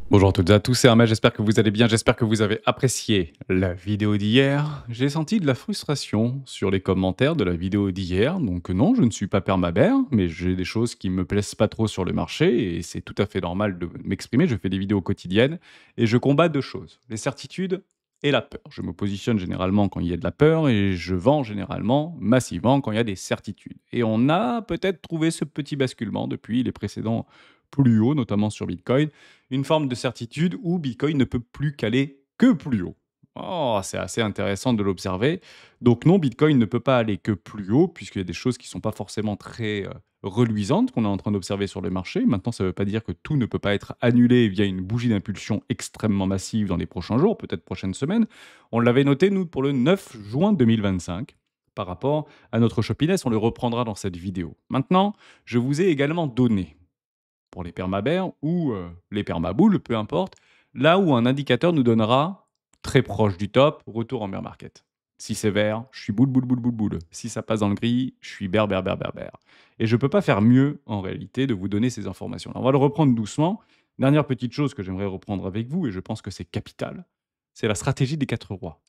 Bonjour à toutes et à tous, c'est Hermès, j'espère que vous allez bien, j'espère que vous avez apprécié la vidéo d'hier. J'ai senti de la frustration sur les commentaires de la vidéo d'hier, donc non, je ne suis pas permabère, mais j'ai des choses qui me plaisent pas trop sur le marché, et c'est tout à fait normal de m'exprimer, je fais des vidéos quotidiennes, et je combats deux choses, les certitudes et la peur. Je me positionne généralement quand il y a de la peur, et je vends généralement massivement quand il y a des certitudes. Et on a peut-être trouvé ce petit basculement depuis les précédents plus hauts, notamment sur Bitcoin, une forme de certitude où Bitcoin ne peut plus qu'aller que plus haut. Oh, c'est assez intéressant de l'observer. Donc non, Bitcoin ne peut pas aller que plus haut, puisqu'il y a des choses qui ne sont pas forcément très reluisantes qu'on est en train d'observer sur le marché. Maintenant, ça ne veut pas dire que tout ne peut pas être annulé via une bougie d'impulsion extrêmement massive dans les prochains jours, peut-être prochaines semaines. On l'avait noté, nous, pour le 9 juin 2025 par rapport à notre Shopiness. On le reprendra dans cette vidéo. Maintenant, je vous ai également donné pour les permabères ou les permaboules, peu importe, là où un indicateur nous donnera très proche du top, retour en bear market. Si c'est vert, je suis boule, boule, boule, boule, boule. Si ça passe dans le gris, je suis bear, bear, bear, bear, bear. Et je ne peux pas faire mieux, en réalité, de vous donner ces informations. On va le reprendre doucement. Dernière petite chose que j'aimerais reprendre avec vous, et je pense que c'est capital, c'est la stratégie des quatre rois.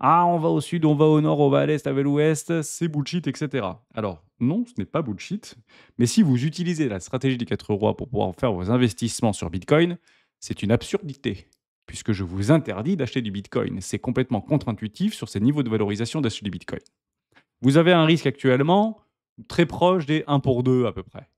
Ah, on va au sud, on va au nord, on va à l'est, à l'ouest, c'est bullshit, etc. Alors, non, ce n'est pas bullshit, mais si vous utilisez la stratégie des quatre rois pour pouvoir faire vos investissements sur Bitcoin, c'est une absurdité, puisque je vous interdis d'acheter du Bitcoin. C'est complètement contre-intuitif sur ces niveaux de valorisation d'acheter du Bitcoin. Vous avez un risque actuellement très proche des 1 pour 2 à peu près.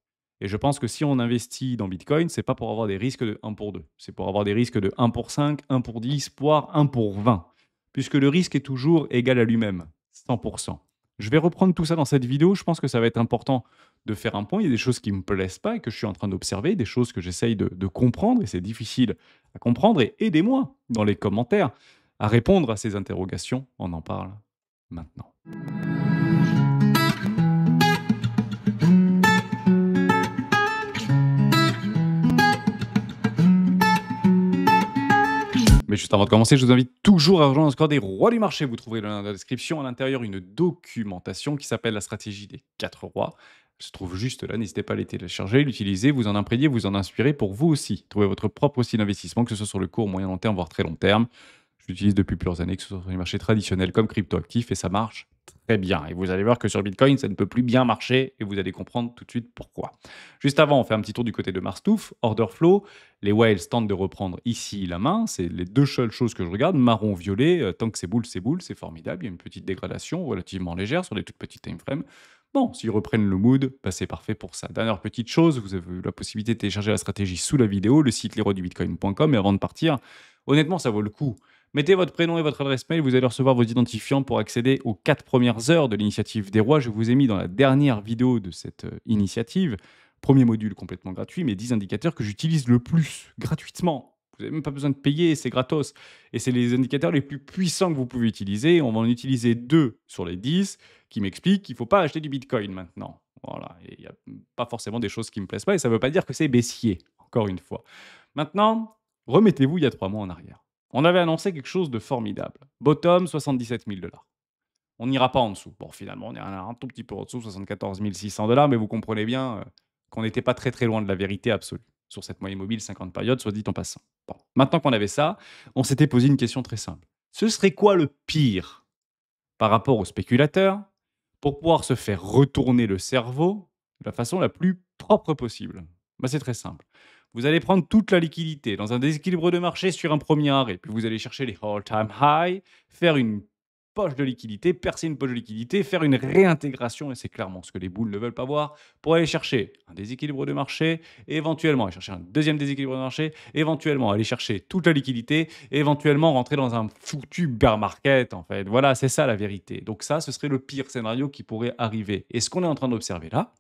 Et je pense que si on investit dans Bitcoin, c'est pas pour avoir des risques de 1 pour 2. C'est pour avoir des risques de 1 pour 5, 1 pour 10, voire 1 pour 20. Puisque le risque est toujours égal à lui-même, 100%. Je vais reprendre tout ça dans cette vidéo. Je pense que ça va être important de faire un point. Il y a des choses qui ne me plaisent pas et que je suis en train d'observer, des choses que j'essaye de comprendre et c'est difficile à comprendre. Et aidez-moi dans les commentaires à répondre à ces interrogations. On en parle maintenant. Mais juste avant de commencer, je vous invite toujours à rejoindre le score des rois du marché. Vous trouverez le lien dans la description. À l'intérieur, une documentation qui s'appelle la stratégie des quatre rois. Elle se trouve juste là. N'hésitez pas à la télécharger, l'utiliser, vous en imprégner, vous en inspirer pour vous aussi. Trouver votre propre style d'investissement, que ce soit sur le court, moyen, long terme, voire très long terme. Je l'utilise depuis plusieurs années, que ce soit sur les marchés traditionnels comme cryptoactifs, et ça marche très bien. Et vous allez voir que sur Bitcoin, ça ne peut plus bien marcher, et vous allez comprendre tout de suite pourquoi. Juste avant, on fait un petit tour du côté de Marstouf, Order Flow. Les whales tentent de reprendre ici la main. C'est les deux seules choses que je regarde. Marron, violet. Tant que c'est boule, c'est formidable. Il y a une petite dégradation relativement légère sur les toutes petites time frames. Bon, s'ils reprennent le mood, bah, c'est parfait pour ça. Dernière petite chose, vous avez eu la possibilité de télécharger la stratégie sous la vidéo, le site lesroisdubitcoin.com. Et avant de partir, honnêtement, ça vaut le coup. Mettez votre prénom et votre adresse mail, vous allez recevoir vos identifiants pour accéder aux 4 premières heures de l'initiative des rois. Je vous ai mis dans la dernière vidéo de cette initiative, premier module complètement gratuit, mais 10 indicateurs que j'utilise le plus gratuitement. Vous n'avez même pas besoin de payer, c'est gratos. Et c'est les indicateurs les plus puissants que vous pouvez utiliser. On va en utiliser 2 sur les 10 qui m'expliquent qu'il ne faut pas acheter du Bitcoin maintenant. Voilà, et il n'y a pas forcément des choses qui ne me plaisent pas, et ça ne veut pas dire que c'est baissier, encore une fois. Maintenant, remettez-vous il y a 3 mois en arrière. On avait annoncé quelque chose de formidable. Bottom, 77 000 $. On n'ira pas en dessous. Bon, finalement, on est un tout petit peu en dessous, 74 600 $, mais vous comprenez bien qu'on n'était pas très très loin de la vérité absolue sur cette moyenne mobile 50 périodes, soit dit en passant. Bon, maintenant qu'on avait ça, on s'était posé une question très simple. Ce serait quoi le pire par rapport aux spéculateurs pour pouvoir se faire retourner le cerveau de la façon la plus propre possible? Bah, c'est très simple. Vous allez prendre toute la liquidité dans un déséquilibre de marché sur un premier arrêt, puis vous allez chercher les all-time high, faire une poche de liquidité, percer une poche de liquidité, faire une réintégration, et c'est clairement ce que les boules ne veulent pas voir, pour aller chercher un déséquilibre de marché, et éventuellement aller chercher un deuxième déséquilibre de marché, éventuellement aller chercher toute la liquidité, et éventuellement rentrer dans un foutu bear market, en fait. Voilà, c'est ça la vérité. Donc ça, ce serait le pire scénario qui pourrait arriver. Et ce qu'on est en train d'observer là,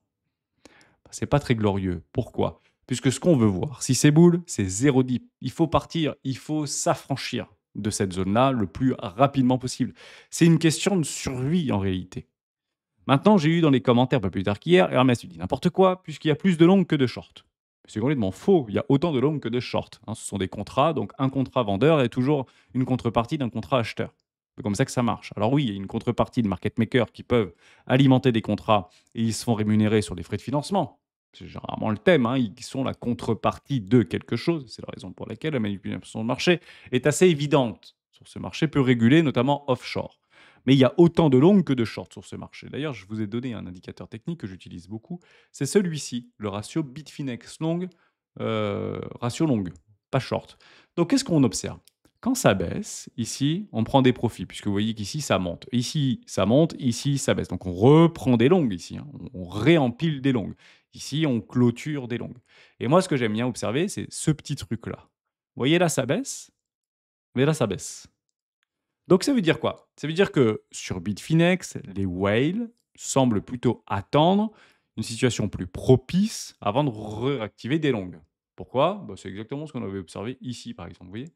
bah, c'est pas très glorieux. Pourquoi? Puisque ce qu'on veut voir, si c'est boule, c'est zéro dip. Il faut partir, il faut s'affranchir de cette zone-là le plus rapidement possible. C'est une question de survie en réalité. Maintenant, j'ai eu dans les commentaires pas plus tard qu'hier, Hermès tu dis n'importe quoi, puisqu'il y a plus de longues que de short. C'est complètement faux, il y a autant de longues que de short. Hein. Ce sont des contrats, donc un contrat vendeur est toujours une contrepartie d'un contrat acheteur. C'est comme ça que ça marche. Alors oui, il y a une contrepartie de market makers qui peuvent alimenter des contrats et ils se font rémunérer sur des frais de financement. c'est généralement le thème, hein, ils sont la contrepartie de quelque chose. C'est la raison pour laquelle la manipulation de marché est assez évidente sur ce marché peu régulé, notamment offshore. Mais il y a autant de longues que de shorts sur ce marché. D'ailleurs, je vous ai donné un indicateur technique que j'utilise beaucoup. C'est celui-ci, le ratio Bitfinex long, ratio longue, pas short. Donc, qu'est-ce qu'on observe? Quand ça baisse, ici, on prend des profits, puisque vous voyez qu'ici, ça monte. Ici, ça monte, ici, ça baisse. Donc, on reprend des longues ici, hein. On réempile des longues. Ici, on clôture des longues. Et moi, ce que j'aime bien observer, c'est ce petit truc-là. Vous voyez là, ça baisse, mais là, ça baisse. Donc ça veut dire quoi? Ça veut dire que sur Bitfinex, les whales semblent plutôt attendre une situation plus propice avant de réactiver des longues. Pourquoi? Bah, c'est exactement ce qu'on avait observé ici, par exemple. Vous voyez?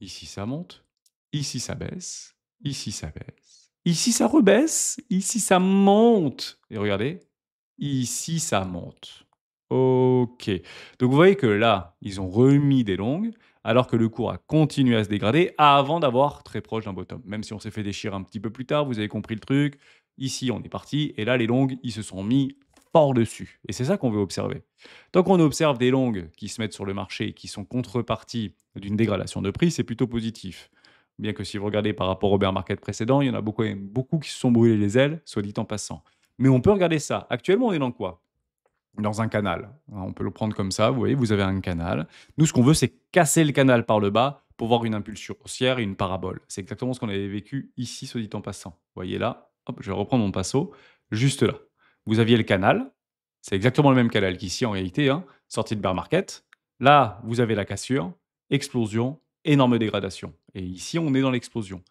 Ici, ça monte. Ici, ça baisse. Ici, ça baisse. Ici, ça rebaisse. Ici, ça monte. Et regardez, ici, ça monte. OK. Donc vous voyez que là, ils ont remis des longues, alors que le cours a continué à se dégrader avant d'avoir très proche d'un bottom. Même si on s'est fait déchirer un petit peu plus tard, vous avez compris le truc. Ici, on est parti, et là, les longues, ils se sont mis fort dessus. Et c'est ça qu'on veut observer. Tant qu'on observe des longues qui se mettent sur le marché et qui sont contrepartie d'une dégradation de prix, c'est plutôt positif. Bien que si vous regardez par rapport au bear market précédent, il y en a beaucoup qui se sont brûlés les ailes, soit dit en passant. Mais on peut regarder ça. Actuellement, on est dans quoi? Dans un canal. On peut le prendre comme ça, vous voyez, vous avez un canal. Nous, ce qu'on veut, c'est casser le canal par le bas pour voir une impulsion haussière et une parabole. C'est exactement ce qu'on avait vécu ici, soit dit en passant. Vous voyez là, hop, je vais reprendre mon pinceau, juste là. Vous aviez le canal, c'est exactement le même canal qu'ici en réalité, hein, sortie de bear market. Là, vous avez la cassure, explosion, énorme dégradation. Et ici, on est dans l'explosion.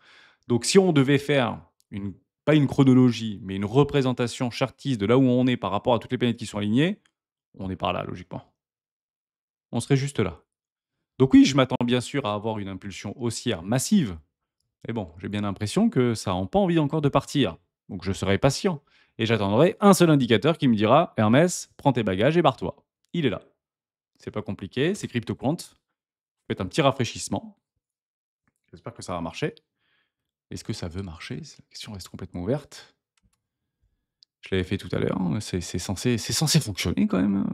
Donc, si on devait faire une, pas une chronologie, mais une représentation chartiste de là où on est par rapport à toutes les planètes qui sont alignées, on est par là, logiquement. On serait juste là. Donc oui, je m'attends bien sûr à avoir une impulsion haussière massive. Mais bon, j'ai bien l'impression que ça n'a pas envie encore de partir. Donc je serai patient. Et j'attendrai un seul indicateur qui me dira Hermès, prends tes bagages et barre-toi. Il est là. C'est pas compliqué, c'est CryptoQuant. Faites un petit rafraîchissement. J'espère que ça va marcher. Est-ce que ça veut marcher? La question reste complètement ouverte. Je l'avais fait tout à l'heure, hein, c'est censé fonctionner quand même,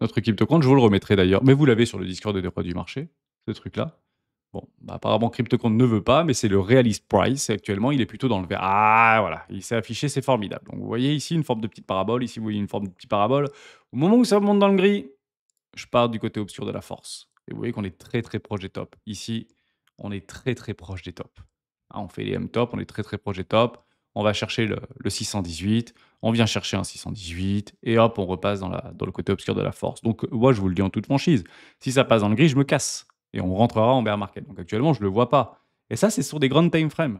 notre équipe de compte. Je vous le remettrai d'ailleurs, mais vous l'avez sur le Discord des rois du marché, ce truc-là. Bon, bah, apparemment CryptoCoin ne veut pas, mais c'est le realist price et actuellement, il est plutôt dans le vert. Ah voilà, il s'est affiché, c'est formidable. Donc vous voyez ici une forme de petite parabole, ici vous voyez une forme de petite parabole. Au moment où ça monte dans le gris, je pars du côté obscur de la force et vous voyez qu'on est très, très proche des tops. Ici, on est très, très proche des tops. Ah, on fait les M-top, on est très, très proche des tops. On va chercher le 618, on vient chercher un 618 et hop, on repasse dans le côté obscur de la force. Donc moi, je vous le dis en toute franchise, si ça passe dans le gris, je me casse et on rentrera en bear market. Donc actuellement, je ne le vois pas. Et ça, c'est sur des grandes time frames.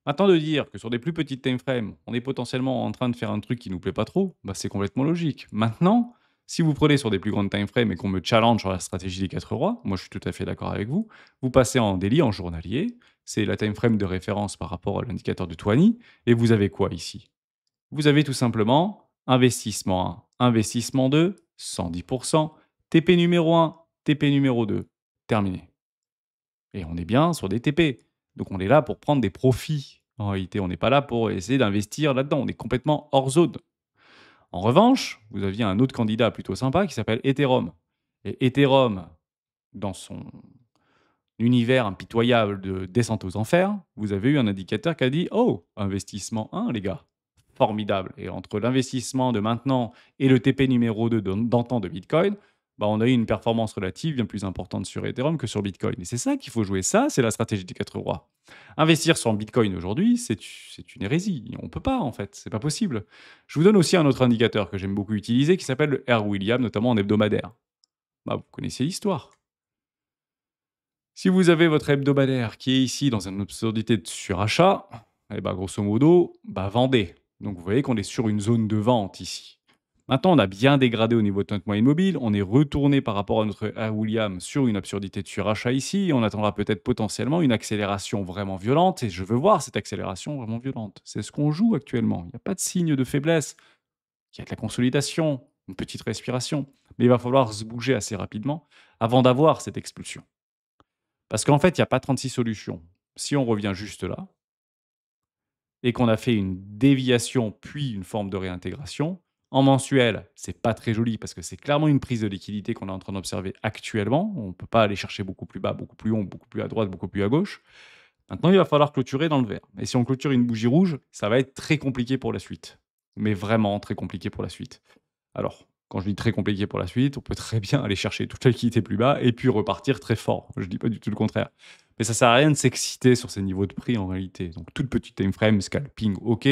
Maintenant, de dire que sur des plus petites time frames, on est potentiellement en train de faire un truc qui nous plaît pas trop, bah, c'est complètement logique. Maintenant, si vous prenez sur des plus grandes time frames et qu'on me challenge sur la stratégie des 4 rois, moi je suis tout à fait d'accord avec vous, vous passez en daily, en journalier, c'est la time frame de référence par rapport à l'indicateur de Twani, et vous avez quoi ici? Vous avez tout simplement investissement 1, investissement 2, 110%, TP numéro 1, TP numéro 2, terminé. Et on est bien sur des TP. Donc on est là pour prendre des profits. En réalité, on n'est pas là pour essayer d'investir là-dedans. On est complètement hors zone. En revanche, vous aviez un autre candidat plutôt sympa qui s'appelle Ethereum. Et Ethereum, dans son univers impitoyable de descente aux enfers, vous avez eu un indicateur qui a dit Oh, investissement 1, les gars. Formidable. Et entre l'investissement de maintenant et le TP numéro 2 d'antan de Bitcoin, bah on a eu une performance relative bien plus importante sur Ethereum que sur Bitcoin. Et c'est ça qu'il faut jouer. Ça, c'est la stratégie des 4 rois. Investir sur Bitcoin aujourd'hui, c'est une hérésie. On ne peut pas, en fait. C'est pas possible. Je vous donne aussi un autre indicateur que j'aime beaucoup utiliser qui s'appelle le R. Williams, notamment en hebdomadaire. Bah, vous connaissez l'histoire. Si vous avez votre hebdomadaire qui est ici dans une absurdité de surachat, eh ben, grosso modo, bah, vendez. Donc vous voyez qu'on est sur une zone de vente ici. Maintenant, on a bien dégradé au niveau de notre moyenne mobile. On est retourné par rapport à notre R. Williams sur une absurdité de surachat ici. On attendra peut-être potentiellement une accélération vraiment violente. Et je veux voir cette accélération vraiment violente. C'est ce qu'on joue actuellement. Il n'y a pas de signe de faiblesse. Il y a de la consolidation, une petite respiration. Mais il va falloir se bouger assez rapidement avant d'avoir cette expulsion. Parce qu'en fait, il n'y a pas 36 solutions. Si on revient juste là et qu'on a fait une déviation puis une forme de réintégration, En mensuel, c'est pas très joli parce que c'est clairement une prise de liquidité qu'on est en train d'observer actuellement. On ne peut pas aller chercher beaucoup plus bas, beaucoup plus haut, beaucoup plus à droite, beaucoup plus à gauche. Maintenant, il va falloir clôturer dans le vert. Et si on clôture une bougie rouge, ça va être très compliqué pour la suite. Mais vraiment très compliqué pour la suite. Alors, quand je dis très compliqué pour la suite, on peut très bien aller chercher toute la liquidité plus bas et puis repartir très fort. Je dis pas du tout le contraire. Mais ça sert à rien de s'exciter sur ces niveaux de prix en réalité. Donc toute petite time frame, scalping, ok.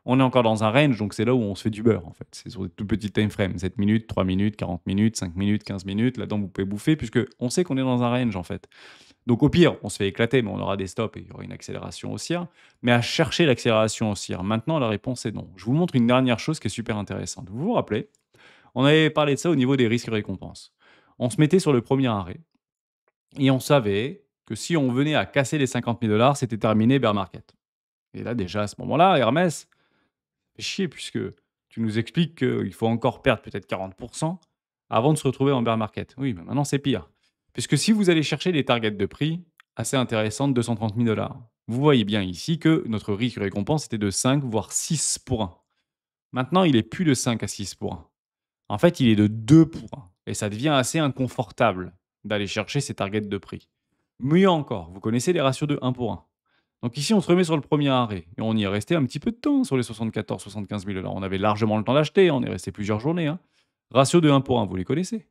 On est encore dans un range, donc c'est là où on se fait du beurre en fait. C'est sur des toutes petites time frames, 7 minutes, 3 minutes, 40 minutes, 5 minutes, 15 minutes. Là-dedans, vous pouvez bouffer puisque on sait qu'on est dans un range en fait. Donc au pire, on se fait éclater, mais on aura des stops et il y aura une accélération haussière. Mais à chercher l'accélération haussière, maintenant la réponse est non. Je vous montre une dernière chose qui est super intéressante. Vous vous rappelez, on avait parlé de ça au niveau des risques et récompenses. On se mettait sur le premier arrêt et on savait que si on venait à casser les 50 000 dollars, c'était terminé bear market. Et là, déjà, à ce moment-là, Hermès, fait chier puisque tu nous expliques qu'il faut encore perdre peut-être 40% avant de se retrouver en bear market. Oui, mais maintenant, c'est pire. Puisque si vous allez chercher des targets de prix assez intéressantes, 230 000 dollars, vous voyez bien ici que notre risque récompense était de 5, voire 6 pour 1. Maintenant, il est plus de 5 à 6 pour 1. En fait, il est de 2 pour 1 et ça devient assez inconfortable d'aller chercher ces targets de prix. Mieux encore, vous connaissez les ratios de 1 pour 1. Donc ici, on se remet sur le premier arrêt et on y est resté un petit peu de temps sur les 74-75 000 dollars. On avait largement le temps d'acheter, on est resté plusieurs journées, hein. Ratio de 1 pour 1, vous les connaissez?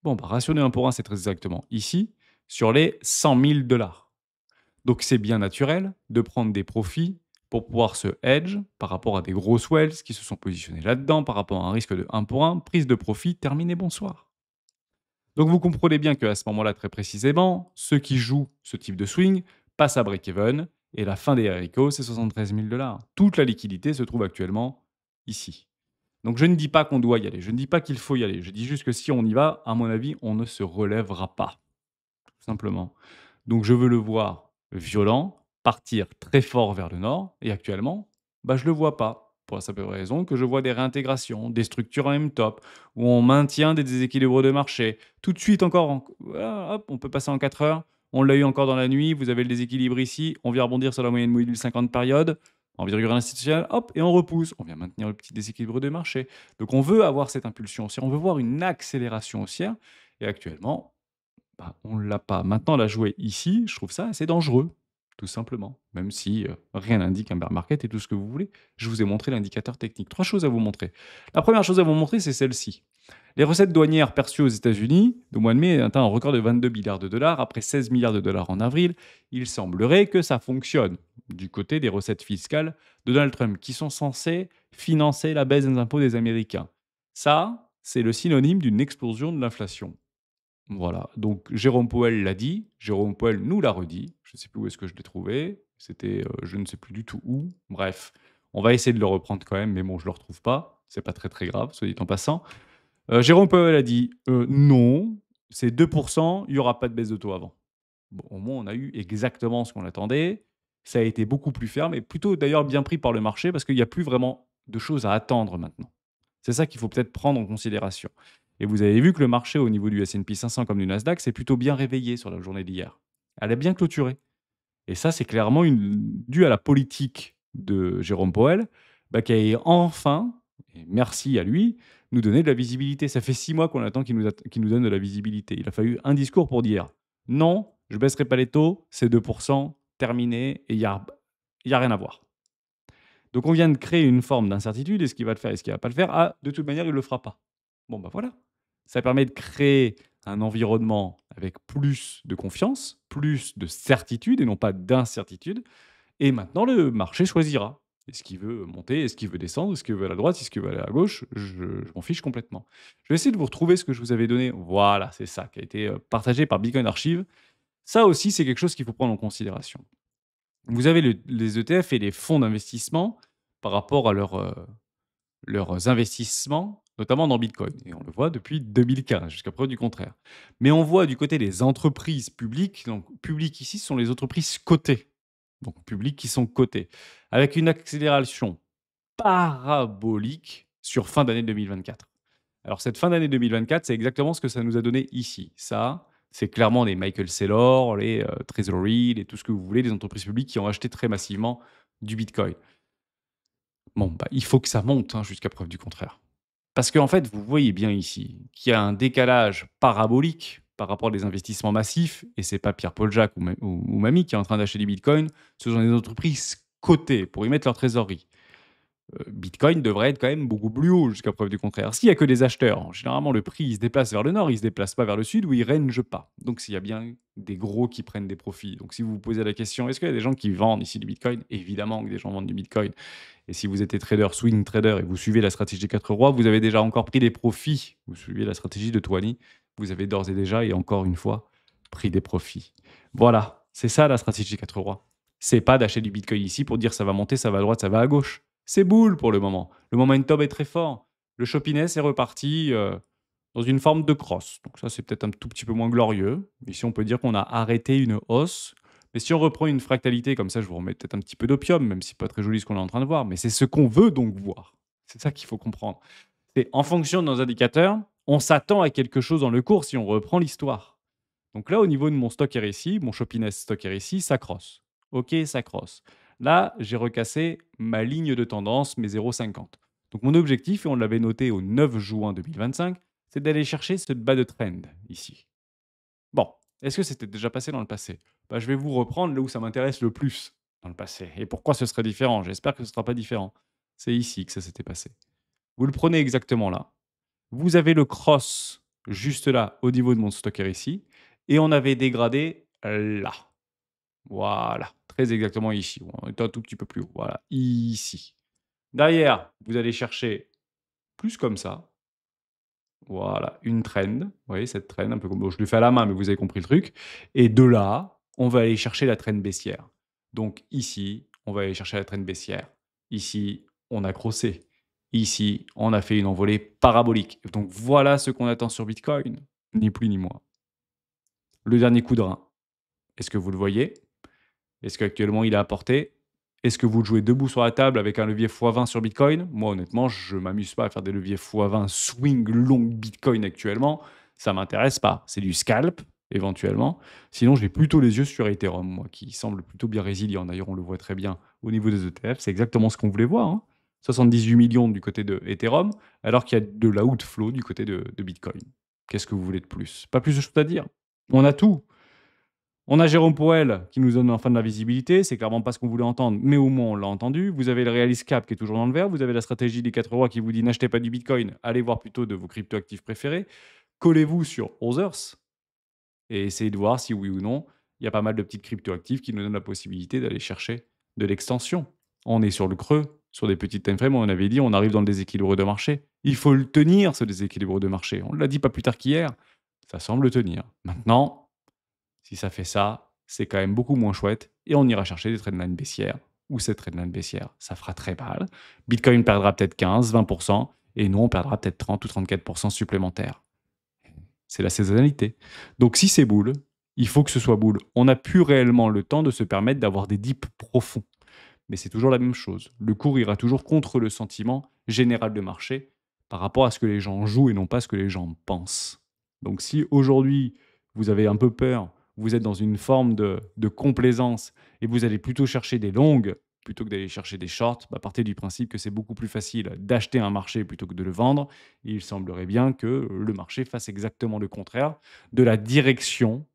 Bon, bah, ratio de 1 pour 1, c'est très exactement ici, sur les 100 000 dollars. Donc c'est bien naturel de prendre des profits pour pouvoir se hedge par rapport à des grosses wells qui se sont positionnés là-dedans, par rapport à un risque de 1 pour 1, prise de profit, terminé, bonsoir. Donc vous comprenez bien qu'à ce moment-là, très précisément, ceux qui jouent ce type de swing passent à break-even et la fin des haricots, c'est 73 000 dollars. Toute la liquidité se trouve actuellement ici. Donc je ne dis pas qu'on doit y aller, je ne dis pas qu'il faut y aller, je dis juste que si on y va, à mon avis, on ne se relèvera pas, tout simplement. Donc je veux le voir violent, partir très fort vers le nord, et actuellement, bah, je ne le vois pas. Pour la simple raison que je vois des réintégrations, des structures en M-top, où on maintient des déséquilibres de marché. Tout de suite encore, voilà, hop, on peut passer en 4 heures. On l'a eu encore dans la nuit, vous avez le déséquilibre ici, on vient rebondir sur la moyenne mobile 50 période, en virgule institutionnelle, hop, et on repousse. On vient maintenir le petit déséquilibre de marché. Donc on veut avoir cette impulsion haussière, on veut voir une accélération haussière, et actuellement, bah, on l'a pas. Maintenant, la jouer ici, je trouve ça assez dangereux, tout simplement. Même si rien n'indique un bear market et tout ce que vous voulez. Je vous ai montré l'indicateur technique. Trois choses à vous montrer. La première chose à vous montrer, c'est celle-ci. Les recettes douanières perçues aux États-Unis, le mois de mai, atteint un record de 22 milliards de dollars, après 16 milliards de dollars en avril. Il semblerait que ça fonctionne du côté des recettes fiscales de Donald Trump, qui sont censées financer la baisse des impôts des Américains. Ça, c'est le synonyme d'une explosion de l'inflation. Voilà, donc Jérôme Powell l'a dit, Jérôme Powell nous l'a redit, je ne sais plus où est-ce que je l'ai trouvé, c'était, je ne sais plus du tout où. Bref, on va essayer de le reprendre quand même, mais bon, je le retrouve pas, c'est pas très, très grave, soit dit en passant. Jérôme Powell a dit: Non, c'est 2, il y aura pas de baisse de taux avant». Bon, au moins on a eu exactement ce qu'on attendait. Ça a été beaucoup plus ferme et plutôt d'ailleurs bien pris par le marché parce qu'il y a plus vraiment de choses à attendre maintenant. C'est ça qu'il faut peut-être prendre en considération. Et vous avez vu que le marché au niveau du S&P 500 comme du Nasdaq s'est plutôt bien réveillé sur la journée d'hier. Elle a bien clôturé. Et ça, c'est clairement dû à la politique de Jérôme Powell, bah, qui a enfin, et merci à lui, nous donner de la visibilité. Ça fait 6 mois qu'on attend qu'il nous donne de la visibilité. Il a fallu un discours pour dire non, je ne baisserai pas les taux, c'est 2%, terminé, et il y a rien à voir. Donc on vient de créer une forme d'incertitude, est-ce qu'il va le faire, est-ce qu'il ne va pas le faire? Ah, de toute manière, il ne le fera pas. Bon, bah voilà. Ça permet de créer un environnement avec plus de confiance, plus de certitude et non pas d'incertitude. Et maintenant, le marché choisira. Est-ce qu'il veut monter, est-ce qu'il veut descendre, est-ce qu'il veut aller à droite, est-ce qu'il veut aller à gauche? Je m'en fiche complètement. Je vais essayer de vous retrouver ce que je vous avais donné. Voilà, c'est ça, qui a été partagé par Bitcoin Archive. Ça aussi, c'est quelque chose qu'il faut prendre en considération. Vous avez les ETF et les fonds d'investissement par rapport à leurs investissements, notamment dans Bitcoin. Et on le voit depuis 2015, jusqu'à preuve du contraire. Mais on voit du côté des entreprises publiques, donc publiques ici, ce sont les entreprises cotées, donc publiques qui sont cotées, avec une accélération parabolique sur fin d'année 2024. Alors cette fin d'année 2024, c'est exactement ce que ça nous a donné ici. Ça, c'est clairement les Michael Saylor, les Treasury, les tout ce que vous voulez, les entreprises publiques qui ont acheté très massivement du Bitcoin. Bon, bah, il faut que ça monte hein, jusqu'à preuve du contraire. Parce qu'en fait, vous voyez bien ici qu'il y a un décalage parabolique par rapport à des investissements massifs et c'est pas Pierre-Paul Jacques ou Mamie qui est en train d'acheter du bitcoin, ce sont des entreprises cotées pour y mettre leur trésorerie. Bitcoin devrait être quand même beaucoup plus haut jusqu'à preuve du contraire. S'il y a que des acheteurs, généralement le prix il se déplace vers le nord, il se déplace pas vers le sud où il range pas. Donc s'il y a bien des gros qui prennent des profits. Donc si vous vous posez la question, est-ce qu'il y a des gens qui vendent ici du Bitcoin? Évidemment que des gens vendent du Bitcoin. Et si vous êtes trader, swing trader et vous suivez la stratégie des 4 rois, vous avez déjà encore pris des profits. Vous suivez la stratégie de Twani, vous avez d'ores et déjà et encore une fois pris des profits. Voilà, c'est ça la stratégie des 4 rois. C'est pas d'acheter du Bitcoin ici pour dire ça va monter, ça va à droite, ça va à gauche. C'est boule pour le moment. Le momentum est très fort. Le Chopiness est reparti dans une forme de crosse. Donc ça, c'est peut-être un tout petit peu moins glorieux. Ici, on peut dire qu'on a arrêté une hausse. Mais si on reprend une fractalité comme ça, je vous remets peut-être un petit peu d'opium, même si c'est pas très joli ce qu'on est en train de voir. Mais c'est ce qu'on veut donc voir. C'est ça qu'il faut comprendre. C'est en fonction de nos indicateurs, on s'attend à quelque chose dans le cours si on reprend l'histoire. Donc là, au niveau de mon stock RSI, mon Chopiness stock RSI, ça crosse. OK, ça crosse. Là, j'ai recassé ma ligne de tendance, mes 0,50. Donc mon objectif, et on l'avait noté au 9 juin 2025, c'est d'aller chercher ce bas de trend ici. Bon, est-ce que c'était déjà passé dans le passé? Bah, je vais vous reprendre là où ça m'intéresse le plus dans le passé. Et pourquoi ce serait différent? J'espère que ce ne sera pas différent. C'est ici que ça s'était passé. Vous le prenez exactement là. Vous avez le cross juste là, au niveau de mon stock ici. Et on avait dégradé là. Voilà, très exactement ici. On est un tout petit peu plus haut. Voilà, ici. Derrière, vous allez chercher plus comme ça. Voilà, une trend. Vous voyez cette trend, un peu comme bon, je le fais à la main, mais vous avez compris le truc. Et de là, on va aller chercher la trend baissière. Donc ici, on va aller chercher la trend baissière. Ici, on a crossé. Ici, on a fait une envolée parabolique. Donc voilà ce qu'on attend sur Bitcoin, ni plus ni moins. Le dernier coup de rein. Est-ce que vous le voyez? Est-ce qu'actuellement il est à portée? Est-ce que vous le jouez debout sur la table avec un levier x20 sur Bitcoin? Moi, honnêtement, je ne m'amuse pas à faire des leviers x20 swing long Bitcoin actuellement. Ça ne m'intéresse pas. C'est du scalp, éventuellement. Sinon, j'ai plutôt les yeux sur Ethereum, moi, qui semble plutôt bien résilient. D'ailleurs, on le voit très bien au niveau des ETF. C'est exactement ce qu'on voulait voir, hein. 78 millions du côté de Ethereum, alors qu'il y a de l'outflow du côté de Bitcoin. Qu'est-ce que vous voulez de plus? Pas plus de choses à dire. On a tout. On a Jérôme Powell qui nous donne enfin de la visibilité, c'est clairement pas ce qu'on voulait entendre, mais au moins on l'a entendu. Vous avez le Realist Cap qui est toujours dans le vert, vous avez la stratégie des 4 rois qui vous dit n'achetez pas du Bitcoin, allez voir plutôt de vos cryptoactifs préférés. Collez-vous sur Others et essayez de voir si oui ou non, il y a pas mal de petites cryptoactifs qui nous donnent la possibilité d'aller chercher de l'extension. On est sur le creux, sur des petites timeframes, on avait dit on arrive dans le déséquilibre de marché. Il faut le tenir ce déséquilibre de marché. On l'a dit pas plus tard qu'hier, ça semble tenir. Maintenant, si ça fait ça, c'est quand même beaucoup moins chouette et on ira chercher des trendlines baissières ou cette trendline baissière, ça fera très mal. Bitcoin perdra peut-être 15-20% et nous, on perdra peut-être 30 ou 34% supplémentaires. C'est la saisonnalité. Donc si c'est boule, il faut que ce soit boule. On n'a plus réellement le temps de se permettre d'avoir des dips profonds. Mais c'est toujours la même chose. Le cours ira toujours contre le sentiment général de marché par rapport à ce que les gens jouent et non pas ce que les gens pensent. Donc si aujourd'hui, vous avez un peu peur, vous êtes dans une forme de complaisance et vous allez plutôt chercher des longues plutôt que d'aller chercher des shorts, bah partez du principe que c'est beaucoup plus facile d'acheter un marché plutôt que de le vendre. Et il semblerait bien que le marché fasse exactement le contraire de la direction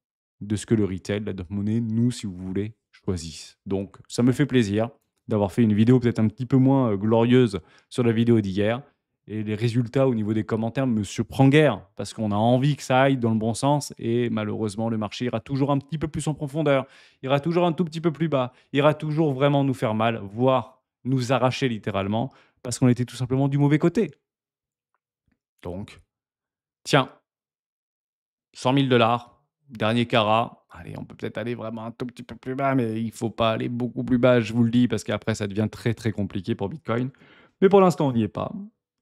de ce que le retail, la monnaie, nous, si vous voulez, choisissent. Donc, ça me fait plaisir d'avoir fait une vidéo peut-être un petit peu moins glorieuse sur la vidéo d'hier. Et les résultats au niveau des commentaires me surprend guère, parce qu'on a envie que ça aille dans le bon sens, et malheureusement, le marché ira toujours un petit peu plus en profondeur, ira toujours un tout petit peu plus bas, ira toujours vraiment nous faire mal, voire nous arracher littéralement, parce qu'on était tout simplement du mauvais côté. Donc, tiens, 100 000 dollars, dernier carat. Allez, on peut peut-être aller vraiment un tout petit peu plus bas, mais il faut pas aller beaucoup plus bas, je vous le dis, parce qu'après, ça devient très, très compliqué pour Bitcoin. Mais pour l'instant, on n'y est pas.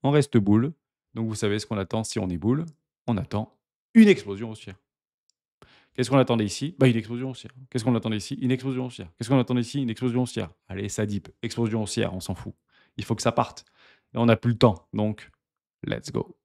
On reste boule. Donc, vous savez ce qu'on attend si on est boule. On attend une explosion haussière. Qu'est-ce qu'on attendait ici? Bah, une explosion haussière. Qu'est-ce qu'on attendait ici? Une explosion haussière. Qu'est-ce qu'on attendait ici? Une explosion haussière. Allez, ça dip. Explosion haussière, on s'en fout. Il faut que ça parte. Et on n'a plus le temps. Donc, let's go.